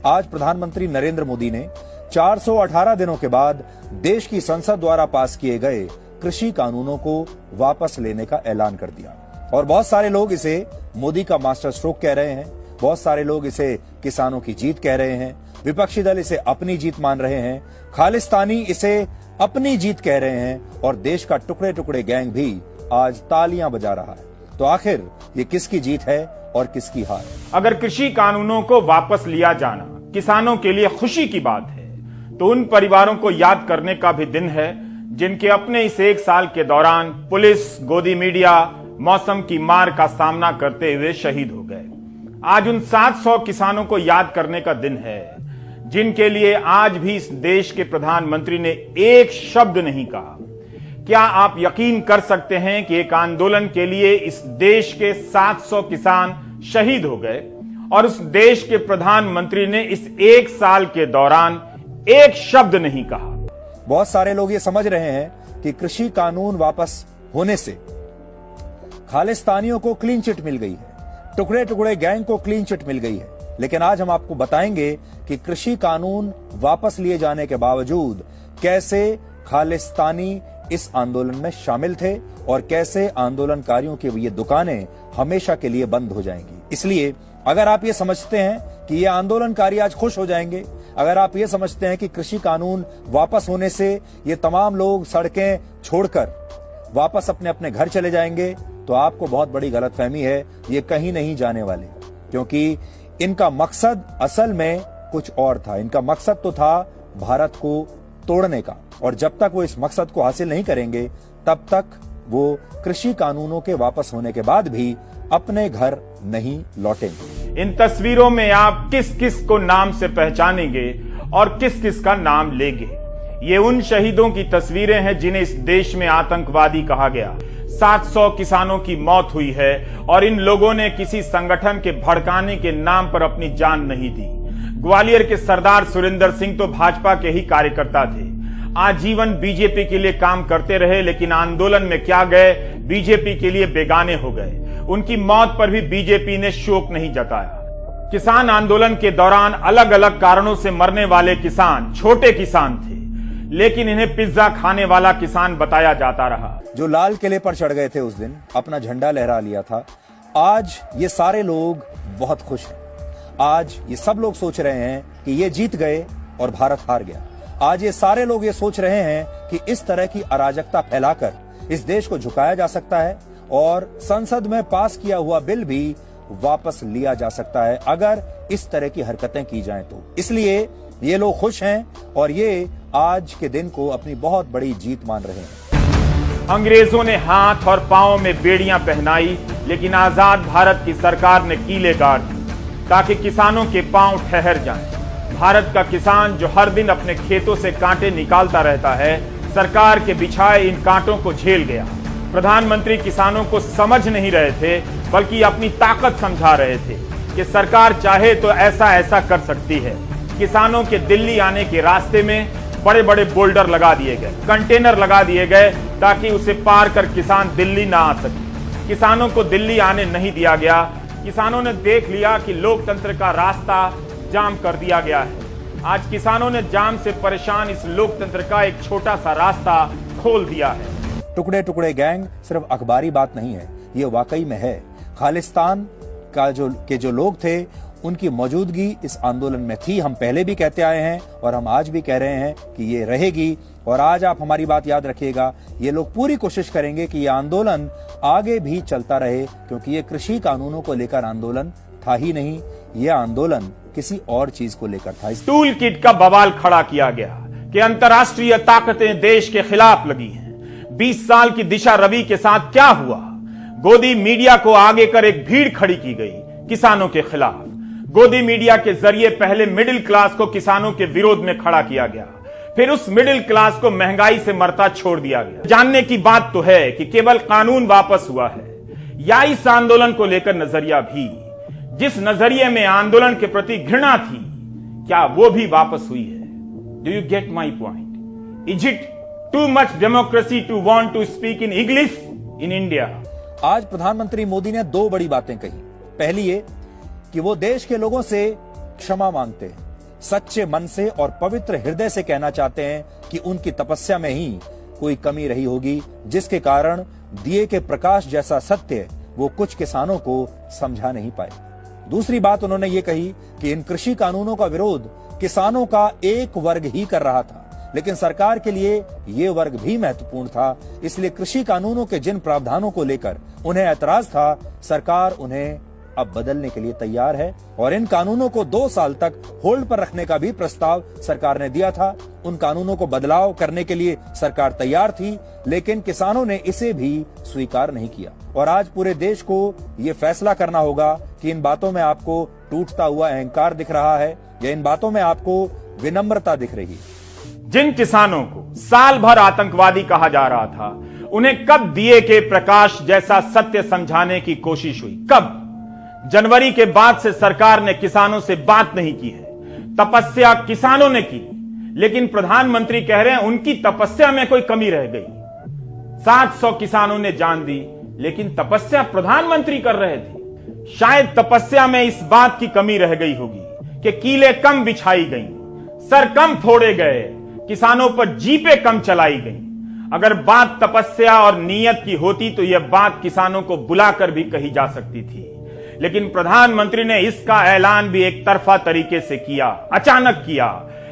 आज प्रधानमंत्री नरेंद्र मोदी ने 418 दिनों के बाद देश की संसद द्वारा पास किए गए कृषि कानूनों को वापस लेने का ऐलान कर दिया। और बहुत सारे लोग इसे मोदी का मास्टर स्ट्रोक कह रहे हैं, बहुत सारे लोग इसे किसानों की जीत कह रहे हैं, विपक्षी दल इसे अपनी जीत मान रहे हैं, खालिस्तानी इसे अपनी जीत कह रहे हैं और देश का टुकड़े टुकड़े गैंग भी आज तालियां बजा रहा है। तो आखिर ये किसकी जीत है और किसकी हार? अगर कृषि कानूनों को वापस लिया जाना किसानों के लिए खुशी की बात है, तो उन परिवारों को याद करने का भी दिन है जिनके अपने इस एक साल के दौरान पुलिस, गोदी मीडिया, मौसम की मार का सामना करते हुए शहीद हो गए। आज उन 700 किसानों को याद करने का दिन है जिनके लिए आज भी इस देश के प्रधानमंत्री ने एक शब्द नहीं कहा। क्या आप यकीन कर सकते हैं कि एक आंदोलन के लिए इस देश के 700 किसान शहीद हो गए और उस देश के प्रधानमंत्री ने इस एक साल के दौरान एक शब्द नहीं कहा। बहुत सारे लोग ये समझ रहे हैं कि कृषि कानून वापस होने से खालिस्तानियों को क्लीन चिट मिल गई है, टुकड़े टुकड़े गैंग को क्लीन चिट मिल गई है। लेकिन आज हम आपको बताएंगे कि कृषि कानून वापस लिए जाने के बावजूद कैसे खालिस्तानी इस आंदोलन में शामिल थे और कैसे आंदोलनकारियों की ये दुकानें हमेशा के लिए बंद हो जाएंगी। इसलिए अगर आप ये समझते हैं कि ये आंदोलनकारी आज खुश हो जाएंगे, अगर आप ये समझते हैं कि कृषि कानून वापस होने से ये तमाम लोग सड़कें छोड़कर वापस अपने अपने घर चले जाएंगे, तो आपको बहुत बड़ी गलतफहमी है। ये कहीं नहीं जाने वाले, क्योंकि इनका मकसद असल में कुछ और था। इनका मकसद तो था भारत को तोड़ने का, और जब तक वो इस मकसद को हासिल नहीं करेंगे तब तक वो कृषि कानूनों के वापस होने के बाद भी अपने घर नहीं लौटेंगे। इन तस्वीरों में आप किस किस को नाम से पहचानेंगे और किस किस का नाम लेंगे? ये उन शहीदों की तस्वीरें हैं जिन्हें इस देश में आतंकवादी कहा गया। 700 किसानों की मौत हुई है और इन लोगों ने किसी संगठन के भड़काने के नाम पर अपनी जान नहीं दी। ग्वालियर के सरदार सुरेंद्र सिंह तो भाजपा के ही कार्यकर्ता थे, आजीवन बीजेपी के लिए काम करते रहे, लेकिन आंदोलन में क्या गए, बीजेपी के लिए बेगाने हो गए। उनकी मौत पर भी बीजेपी ने शोक नहीं जताया। किसान आंदोलन के दौरान अलग अलग कारणों से मरने वाले किसान छोटे किसान थे, लेकिन इन्हें पिज्जा खाने वाला किसान बताया जाता रहा। जो लाल किले पर चढ़ गए थे उस दिन, अपना झंडा लहरा लिया था, आज ये सारे लोग बहुत खुश हैं। आज ये सब लोग सोच रहे हैं कि ये जीत गए और भारत हार गया। आज ये सारे लोग ये सोच रहे हैं कि इस तरह की अराजकता फैलाकर इस देश को झुकाया जा सकता है और संसद में पास किया हुआ बिल भी वापस लिया जा सकता है अगर इस तरह की हरकतें की जाएं तो। इसलिए ये लोग खुश हैं और ये आज के दिन को अपनी बहुत बड़ी जीत मान रहे हैं। अंग्रेजों ने हाथ और पांव में बेड़ियां पहनाई, लेकिन आजाद भारत की सरकार ने कीले गाड़ दी ताकि किसानों के पांव ठहर जाएं। भारत का किसान जो हर दिन अपने खेतों से कांटे निकालता रहता है, सरकार के बिछाए इन कांटों को झेल गया। प्रधानमंत्री किसानों को समझ नहीं रहे थे, बल्कि अपनी ताकत समझा रहे थे कि सरकार चाहे तो ऐसा ऐसा कर सकती है। किसानों के दिल्ली आने के रास्ते में बड़े बड़े बोल्डर लगा दिए गए, कंटेनर लगा दिए गए ताकि उसे पार कर किसान दिल्ली ना आ सके। किसानों को दिल्ली आने नहीं दिया गया। किसानों ने देख लिया कि लोकतंत्र का रास्ता जाम कर दिया गया है। आज किसानों ने जाम से परेशान इस लोकतंत्र का एक छोटा सा रास्ता खोल दिया है। टुकड़े टुकड़े गैंग सिर्फ अखबारी बात नहीं है, ये वाकई में है। खालिस्तान का जो लोग थे, उनकी मौजूदगी इस आंदोलन में थी। हम पहले भी कहते आए हैं और हम आज भी कह रहे हैं कि ये रहेगी। और आज आप हमारी बात याद रखिएगा, ये लोग पूरी कोशिश करेंगे कि ये आंदोलन आगे भी चलता रहे, क्योंकि ये कृषि कानूनों को लेकर आंदोलन था ही नहीं, ये आंदोलन किसी और चीज को लेकर था। टूल किट का बवाल खड़ा किया गया कि अंतर्राष्ट्रीय ताकतें देश के खिलाफ लगी हैं। 20 साल की दिशा रवि के साथ क्या हुआ? गोदी मीडिया को आगे कर एक भीड़ खड़ी की गई किसानों के खिलाफ। गोदी मीडिया के जरिए पहले मिडिल क्लास को किसानों के विरोध में खड़ा किया गया, फिर उस मिडिल क्लास को महंगाई से मरता छोड़ दिया गया। जानने की बात तो है कि केवल कानून वापस हुआ है या इस आंदोलन को लेकर नजरिया भी, जिस नजरिए में आंदोलन के प्रति घृणा थी, क्या वो भी वापस हुई है? Do you get my point? Is it too much democracy to want to speak in English in India? आज प्रधानमंत्री मोदी ने 2 बड़ी बातें कही। पहली ये कि वो देश के लोगों से क्षमा मांगते हैं, सच्चे मन से और पवित्र हृदय से कहना चाहते हैं कि उनकी तपस्या में ही कोई कमी रही होगी, जिसके कारण दिए के प्रकाश जैसा सत्य वो कुछ किसानों को समझा नहीं पाए। दूसरी बात उन्होंने ये कही कि इन कृषि कानूनों का विरोध किसानों का एक वर्ग ही कर रहा था, लेकिन सरकार के लिए ये वर्ग भी महत्वपूर्ण था। इसलिए कृषि कानूनों के जिन प्रावधानों को लेकर उन्हें ऐतराज था, सरकार उन्हें अब बदलने के लिए तैयार है और इन कानूनों को 2 साल तक होल्ड पर रखने का भी प्रस्ताव सरकार ने दिया था। उन कानूनों को बदलाव करने के लिए सरकार तैयार थी, लेकिन किसानों ने इसे भी स्वीकार नहीं किया। और आज पूरे देश को ये फैसला करना होगा कि इन बातों में आपको टूटता हुआ अहंकार दिख रहा है या इन बातों में आपको विनम्रता दिख रही है। जिन किसानों को साल भर आतंकवादी कहा जा रहा था, उन्हें कब दिए के प्रकाश जैसा सत्य समझाने की कोशिश हुई? कब? जनवरी के बाद से सरकार ने किसानों से बात नहीं की है। तपस्या किसानों ने की, लेकिन प्रधानमंत्री कह रहे हैं उनकी तपस्या में कोई कमी रह गई। 700 किसानों ने जान दी, लेकिन तपस्या प्रधानमंत्री कर रहे थे। शायद तपस्या में इस बात की कमी रह गई होगी कि कीलें कम बिछाई गई, सर कम फोड़े गए, किसानों पर जीपें कम चलाई गई। अगर बात तपस्या और नीयत की होती तो यह बात किसानों को बुलाकर भी कही जा सकती थी, लेकिन प्रधानमंत्री ने इसका ऐलान भी एक तरफा तरीके से किया, अचानक किया।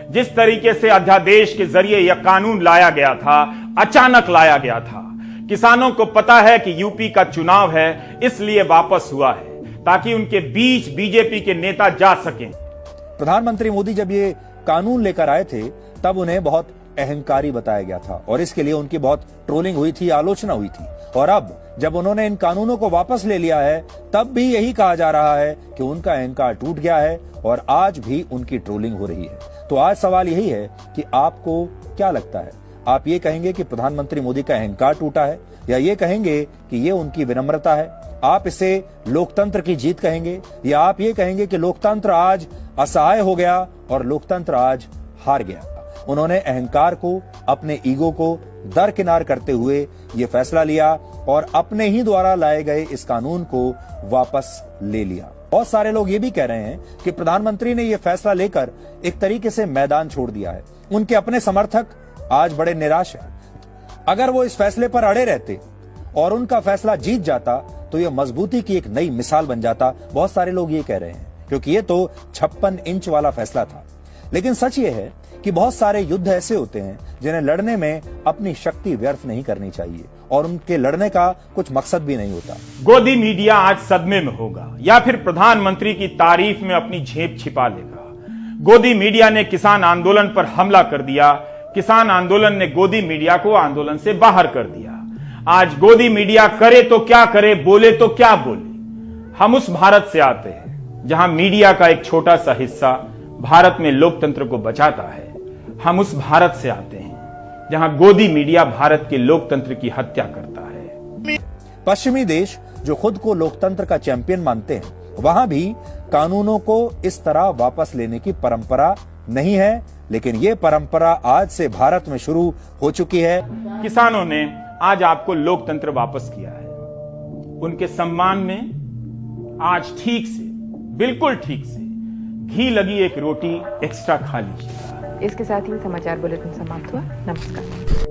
जिस तरीके से अध्यादेश के जरिए यह कानून लाया गया था, अचानक लाया गया था। किसानों को पता है कि यूपी का चुनाव है, इसलिए वापस हुआ है, ताकि उनके बीच बीजेपी के नेता जा सकें। प्रधानमंत्री मोदी जब ये कानून लेकर आए थे, तब उन्हें बहुत अहंकारी बताया गया था और इसके लिए उनकी बहुत ट्रोलिंग हुई थी, आलोचना हुई थी। और अब जब उन्होंने इन कानूनों को वापस ले लिया है, तब भी यही कहा जा रहा है कि उनका अहंकार टूट गया है और आज भी उनकी ट्रोलिंग हो रही है। तो आज सवाल यही है कि आपको क्या लगता है? आप ये कहेंगे कि प्रधानमंत्री मोदी का अहंकार टूटा है, या ये कहेंगे कि ये उनकी विनम्रता है? आप इसे लोकतंत्र की जीत कहेंगे, या आप ये कहेंगे कि लोकतंत्र आज असहाय हो गया और लोकतंत्र आज हार गया? उन्होंने अहंकार को, अपने ईगो को दरकिनार करते हुए ये फैसला लिया और अपने ही द्वारा लाए गए इस कानून को वापस ले लिया। बहुत सारे लोग ये भी कह रहे हैं कि प्रधानमंत्री ने यह फैसला लेकर एक तरीके से मैदान छोड़ दिया है। उनके अपने समर्थक आज बड़े निराश हैं। अगर वो इस फैसले पर अड़े रहते और उनका फैसला जीत जाता तो यह मजबूती की एक नई मिसाल बन जाता। बहुत सारे लोग ये कह रहे हैं, क्योंकि ये तो 56 इंच वाला फैसला था। लेकिन सच ये है कि बहुत सारे युद्ध ऐसे होते हैं जिन्हें लड़ने में अपनी शक्ति व्यर्थ नहीं करनी चाहिए और उनके लड़ने का कुछ मकसद भी नहीं होता। गोदी मीडिया आज सदमे में होगा या फिर प्रधानमंत्री की तारीफ में अपनी झेप छिपा लेगा। गोदी मीडिया ने किसान आंदोलन पर हमला कर दिया, किसान आंदोलन ने गोदी मीडिया को आंदोलन से बाहर कर दिया। आज गोदी मीडिया करे तो क्या करे, बोले तो क्या बोले। हम उस भारत से आते हैं जहां मीडिया का एक छोटा सा हिस्सा भारत में लोकतंत्र को बचाता है। हम उस भारत से आते हैं जहां गोदी मीडिया भारत के लोकतंत्र की हत्या करता है। पश्चिमी देश जो खुद को लोकतंत्र का चैंपियन मानते हैं, वहां भी कानूनों को इस तरह वापस लेने की परंपरा नहीं है, लेकिन ये परंपरा आज से भारत में शुरू हो चुकी है। किसानों ने आज आपको लोकतंत्र वापस किया है। उनके सम्मान में आज ठीक से, बिल्कुल ठीक से घी लगी एक रोटी एक्स्ट्रा खा लीजिएगा। इसके साथ ही समाचार बुलेटिन समाप्त हुआ। नमस्कार।